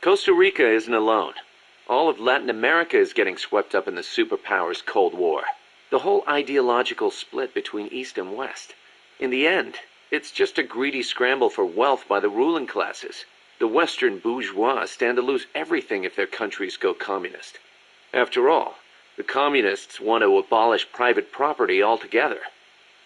Costa Rica isn't alone. All of Latin America is getting swept up in the superpowers' Cold War. The whole ideological split between East and West. In the end, it's just a greedy scramble for wealth by the ruling classes. The Western bourgeois stand to lose everything if their countries go communist. After all, the communists want to abolish private property altogether.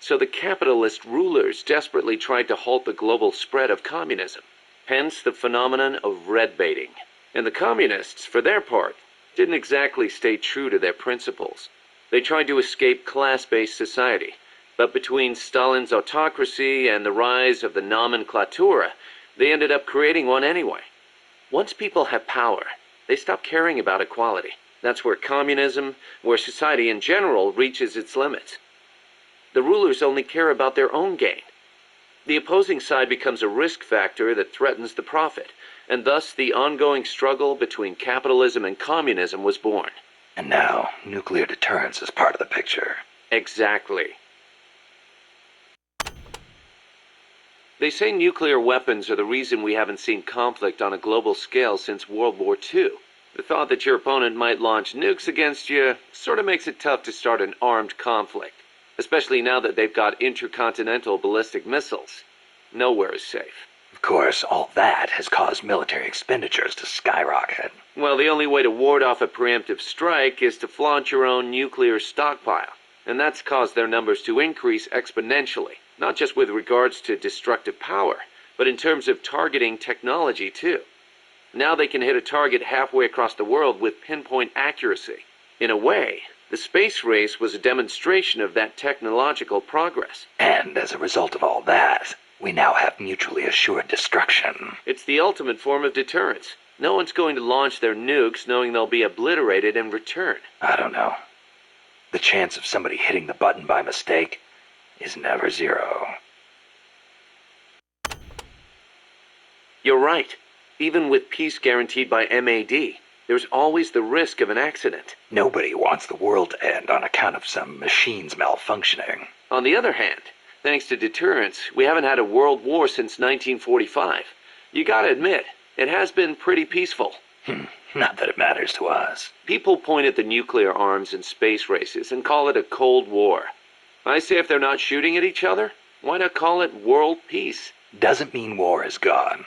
So the capitalist rulers desperately tried to halt the global spread of communism. Hence the phenomenon of red baiting. And the communists, for their part, didn't exactly stay true to their principles. They tried to escape class-based society, but between Stalin's autocracy and the rise of the nomenklatura, they ended up creating one anyway. Once people have power, they stop caring about equality. That's where communism, where society in general reaches its limits. The rulers only care about their own gain. The opposing side becomes a risk factor that threatens the profit, and thus the ongoing struggle between capitalism and communism was born. And now, nuclear deterrence is part of the picture. Exactly. They say nuclear weapons are the reason we haven't seen conflict on a global scale since World War II. The thought that your opponent might launch nukes against you sort of makes it tough to start an armed conflict, especially now that they've got intercontinental ballistic missiles. Nowhere is safe. Of course, all that has caused military expenditures to skyrocket. Well, the only way to ward off a preemptive strike is to flaunt your own nuclear stockpile, and that's caused their numbers to increase exponentially, not just with regards to destructive power, but in terms of targeting technology too. Now they can hit a target halfway across the world with pinpoint accuracy. In a way, the space race was a demonstration of that technological progress. And as a result of all that, we now have mutually assured destruction. It's the ultimate form of deterrence. No one's going to launch their nukes knowing they'll be obliterated in return. I don't know. The chance of somebody hitting the button by mistake is never zero. You're right. Even with peace guaranteed by MAD, there's always the risk of an accident. Nobody wants the world to end on account of some machines malfunctioning. On the other hand, thanks to deterrence, we haven't had a world war since 1945. You gotta admit, it has been pretty peaceful. Not that it matters to us. People point at the nuclear arms and space races and call it a Cold War. I say if they're not shooting at each other, why not call it world peace? Doesn't mean war is gone.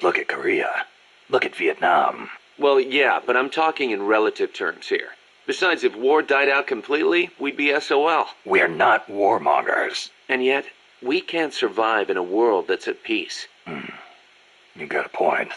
Look at Korea. Look at Vietnam. Well, yeah, but I'm talking in relative terms here. Besides, if war died out completely, we'd be SOL. We're not warmongers. And yet, we can't survive in a world that's at peace. You got a point.